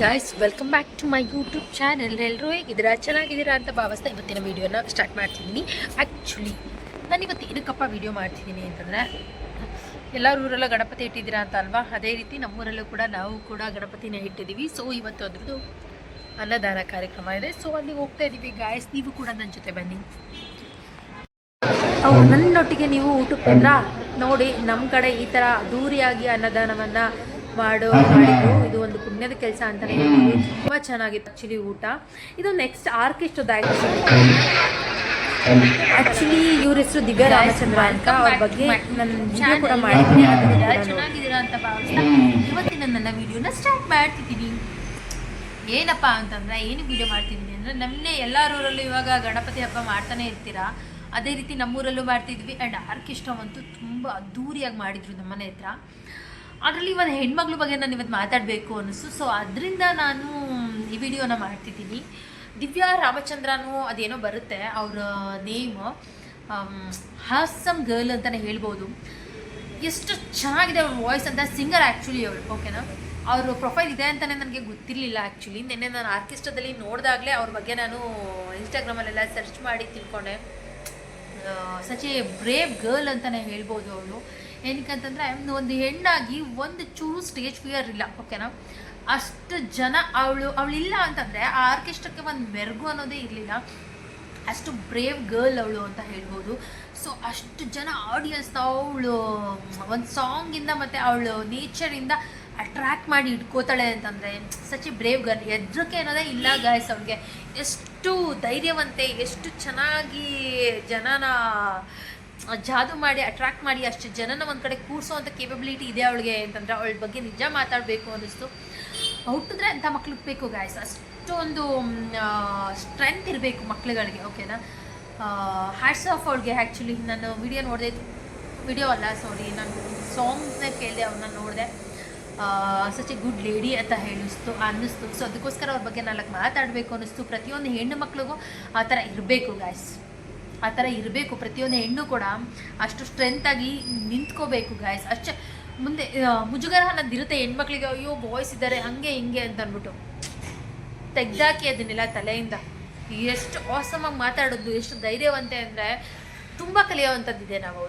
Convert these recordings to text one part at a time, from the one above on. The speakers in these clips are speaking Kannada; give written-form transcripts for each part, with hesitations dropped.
Guys, welcome back to my YouTube channel. ಎಲ್ಲರೂ ಹೇಗಿದ್ದೀರಾ? ಚೆನ್ನಾಗಿದ್ದೀರಾ ಅಂತ ಭಾವಿಸ್ತಾ ಇವತ್ತಿನ ವೀಡಿಯೋನ ಸ್ಟಾರ್ಟ್ ಮಾಡ್ತಿದ್ದೀನಿ. ಆ್ಯಕ್ಚುಲಿ ನಾನು ಇವತ್ತು ಏನಕ್ಕಪ್ಪ ವೀಡಿಯೋ ಮಾಡ್ತಿದ್ದೀನಿ ಅಂತಂದರೆ, ಎಲ್ಲರ ಊರೆಲ್ಲ ಗಣಪತಿ ಇಟ್ಟಿದ್ದೀರಾ ಅಂತ ಅಲ್ವಾ? ಅದೇ ರೀತಿ ನಮ್ಮೂರಲ್ಲೂ ಕೂಡ ನಾವು ಕೂಡ ಗಣಪತಿನ ಇಟ್ಟಿದ್ದೀವಿ. ಸೊ ಇವತ್ತು ಅದ್ರದ್ದು ಅನ್ನದಾನ ಕಾರ್ಯಕ್ರಮ ಇದೆ. ಸೊ ಅಲ್ಲಿ ಹೋಗ್ತಾ ಇದ್ದೀವಿ ಗಾಯ್ಸ್. ನೀವು ಕೂಡ ನನ್ನ ಜೊತೆ ಬನ್ನಿ. ನನ್ನೊಟ್ಟಿಗೆ ನೀವು ಊಟಕ್ಕೆ ಬಂದ್ರಾ? ನೋಡಿ, ನಮ್ಮ ಕಡೆ ಈ ಥರ ಅದ್ದೂರಿಯಾಗಿ ಅನ್ನದಾನವನ್ನು ಮಾಡಿದ್ರು. ಇದು ಒಂದು ಪುಣ್ಯದ ಕೆಲಸ ಅಂತಲೇ ಹೇಳ್ಬೋದು. ತುಂಬ ಚೆನ್ನಾಗಿತ್ತು ಆ್ಯಕ್ಚುಲಿ ಊಟ. ಇದು ನೆಕ್ಸ್ಟ್ ಆರ್ಕೆಸ್ಟ್ರಾದ ಆ್ಯಕ್ಚುಲಿ ಇವ್ರ ಹೆಸರು ದಿವ್ಯಾ ರಾಮಚಂದ್ರ ಅಂತ. ಅವ್ರ ಬಗ್ಗೆ ನನ್ನ ವಿಡಿಯೋ ಕೂಡ ಮಾಡಿದ್ದೀನಿ. ಚೆನ್ನಾಗಿದ್ದೀರಾ ಅಂತ ಭಾವಿಸ್ತಾ ಇವತ್ತಿನ ನನ್ನ ವಿಡಿಯೋನ ಸ್ಟಾರ್ಟ್ ಮಾಡ್ತಿದ್ದೀನಿ. ಏನಪ್ಪ ಅಂತಂದರೆ, ಏನು ವಿಡಿಯೋ ಮಾಡ್ತಿದ್ದೀನಿ ಅಂದರೆ, ನಮ್ಮನ್ನೇ ಎಲ್ಲರೂರಲ್ಲೂ ಇವಾಗ ಗಣಪತಿ ಹಬ್ಬ ಮಾಡ್ತಾನೆ ಇರ್ತೀರಾ. ಅದೇ ರೀತಿ ನಮ್ಮೂರಲ್ಲೂ ಮಾಡ್ತಿದ್ವಿ. ಆ್ಯಂಡ್ ಆರ್ಕೆಸ್ಟ್ರಾವಂತೂ ತುಂಬ ಅದ್ದೂರಿಯಾಗಿ ಮಾಡಿದರು ನಮ್ಮನೆ ಹತ್ರ. ಅದರಲ್ಲಿ ಒಂದು ಹೆಣ್ಮಕ್ಳ ಬಗ್ಗೆ ನಾನು ಇವತ್ತು ಮಾತಾಡಬೇಕು ಅನ್ನಿಸ್ತು. ಸೊ ಅದರಿಂದ ನಾನು ಈ ವಿಡಿಯೋನ ಮಾಡ್ತಿದ್ದೀನಿ. ದಿವ್ಯಾ ರಾಮಚಂದ್ರನೂ ಅದೇನೋ ಬರುತ್ತೆ ಅವರ ನೇಮ್. ಹಾಸಮ್ ಗರ್ಲ್ ಅಂತಲೇ ಹೇಳ್ಬೋದು. ಎಷ್ಟು ಚೆನ್ನಾಗಿದೆ ಅವ್ರ ವಾಯ್ಸ್ ಅಂತ. ಸಿಂಗರ್ ಆ್ಯಕ್ಚುಲಿ ಅವಳು, ಓಕೆನಾ? ಅವ್ರ ಪ್ರೊಫೈಲ್ ಇದೆ ಅಂತಲೇ ನನಗೆ ಗೊತ್ತಿರಲಿಲ್ಲ ಆ್ಯಕ್ಚುಲಿ. ನಿನ್ನೆ ನಾನು ಆರ್ಕೆಸ್ಟ್ರಾದಲ್ಲಿ ನೋಡಿದಾಗಲೇ ಅವ್ರ ಬಗ್ಗೆ ನಾನು ಇನ್ಸ್ಟಾಗ್ರಾಮಲ್ಲೆಲ್ಲ ಸರ್ಚ್ ಮಾಡಿ ತಿಳ್ಕೊಂಡೆ. ಸಚ್ ಎ ಬ್ರೇವ್ ಗರ್ಲ್ ಅಂತಲೇ ಹೇಳ್ಬೋದು ಅವಳು. ಏನಕ್ಕಂತಂದರೆ, ಒಂದು ಹೆಣ್ಣಾಗಿ ಒಂದು ಚೂರು ಸ್ಟೇಜ್ ಫಿಯರ್ ಇಲ್ಲ, ಓಕೆನಾ? ಅಷ್ಟು ಜನ ಅವಳಿಲ್ಲ ಅಂತಂದರೆ ಆ ಆರ್ಕೆಸ್ಟ್ರಾಕ್ಕೆ ಒಂದು ಮೆರುಗು ಅನ್ನೋದೇ ಇರಲಿಲ್ಲ. ಅಷ್ಟು ಬ್ರೇವ್ ಗರ್ಲ್ ಅವಳು ಅಂತ ಹೇಳ್ಬೋದು. ಸೊ ಅಷ್ಟು ಜನ ಆಡಿಯನ್ಸ್ನ ಅವಳು ಒಂದು ಸಾಂಗಿಂದ ಮತ್ತು ಅವಳು ನೇಚರಿಂದ ಅಟ್ರ್ಯಾಕ್ಟ್ ಮಾಡಿ ಇಟ್ಕೋತಾಳೆ ಅಂತಂದರೆ ಸಚ್ ಎ ಬ್ರೇವ್ ಗರ್ಲ್. ಹೆದರಿಕೆ ಅನ್ನೋದೇ ಇಲ್ಲ ಗಾಯ್ಸ್ ಅವ್ಳಿಗೆ. ಎಷ್ಟು ಧೈರ್ಯವಂತೆ, ಎಷ್ಟು ಚೆನ್ನಾಗಿ ಜನನ ಜಾದು ಮಾಡಿ ಅಟ್ರ್ಯಾಕ್ಟ್ ಮಾಡಿ ಅಷ್ಟು ಜನನ ಒಂದು ಕಡೆ ಕೂರಿಸೋವಂಥ ಕೇಪಬಿಲಿಟಿ ಇದೆ ಅವಳಿಗೆ ಅಂತಂದರೆ ಅವಳ ಬಗ್ಗೆ ನಿಜ ಮಾತಾಡಬೇಕು ಅನ್ನಿಸ್ತು. ಹುಟ್ಟಿದ್ರೆ ಅಂಥ ಮಕ್ಳಿಗೆ ಬೇಕು ಗಾಯ್ಸ್. ಅಷ್ಟೊಂದು ಸ್ಟ್ರೆಂತ್ ಇರಬೇಕು ಮಕ್ಳುಗಳಿಗೆ, ಓಕೆನಾ? ಹ್ಯಾಟ್ಸ್ ಆಫ್ ಅವಳಿಗೆ. ಆ್ಯಕ್ಚುಲಿ ನಾನು ವಿಡಿಯೋ ನೋಡಿದೆ, ನಾನು ಸಾಂಗ್ಸ್ನ ಕೇಳಿದೆ, ಅವ್ರನ್ನ ನೋಡಿದೆ. ಸಚ್ ಎ ಗುಡ್ ಲೇಡಿ ಅಂತ ಅನ್ನಿಸ್ತು. ಸೊ ಅದಕ್ಕೋಸ್ಕರ ಅವ್ರ ಬಗ್ಗೆ ನಾಲ್ಕು ಮಾತಾಡಬೇಕು ಅನ್ನಿಸ್ತು. ಪ್ರತಿಯೊಂದು ಹೆಣ್ಣು ಮಕ್ಳಿಗೂ ಆ ಥರ ಇರಬೇಕು ಗಾಯ್ಸ್. ಆ ಥರ ಇರಬೇಕು. ಪ್ರತಿಯೊಂದು ಹೆಣ್ಣು ಕೂಡ ಅಷ್ಟು ಸ್ಟ್ರೆಂತಾಗಿ ನಿಂತ್ಕೋಬೇಕು ಗಾಯ್ಸ್. ಅಷ್ಟೇ. ಮುಂದೆ ಮುಜುಗರ ಅನ್ನೋದಿರುತ್ತೆ ಹೆಣ್ಮಕ್ಳಿಗೆ. ಅಯ್ಯೋ ಬಾಯ್ಸ್ ಇದ್ದಾರೆ ಹಂಗೆ ಹಿಂಗೆ ಅಂತ ಅಂದ್ಬಿಟ್ಟು ತೆಗ್ದಾಕಿ ಅದನ್ನೆಲ್ಲ ತಲೆಯಿಂದ. ಎಷ್ಟು ಆಸಮಾಗಿ ಮಾತಾಡೋದು, ಎಷ್ಟು ಧೈರ್ಯವಂತೆ ಅಂದರೆ ತುಂಬ ಕಲಿಯೋವಂಥದ್ದಿದೆ ನಾವು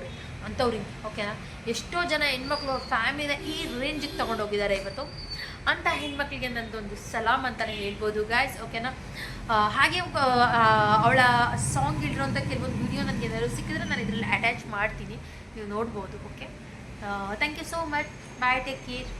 ಅಂಥವ್ರಿಗೆ, ಓಕೆನಾ? ಎಷ್ಟೋ ಜನ ಹೆಣ್ಮಕ್ಳು ಅವ್ರ ಫ್ಯಾಮಿಲಿನ ಈ ರೇಂಜಿಗೆ ತೊಗೊಂಡೋಗಿದ್ದಾರೆ ಇವತ್ತು. ಅಂಥ ಹೆಣ್ಮಕ್ಳಿಗೆ ನನ್ನದೊಂದು ಸಲಾಮ್ ಅಂತಲೇ ಹೇಳ್ಬೋದು ಗಾಯ್ಸ್, ಓಕೆನಾ? ಹಾಗೆ ಅವಳ ಸಾಂಗ್ ಇಲ್ಲಿರೋಂಥ ಕೆಲವೊಂದು ವಿಡಿಯೋ ನನಗೆ ಏನಾದರೂ ಸಿಕ್ಕಿದ್ರೆ ನಾನು ಇದರಲ್ಲಿ ಅಟ್ಯಾಚ್ ಮಾಡ್ತೀನಿ, ನೀವು ನೋಡ್ಬೋದು. Okay, thank you so much. Bye, take care.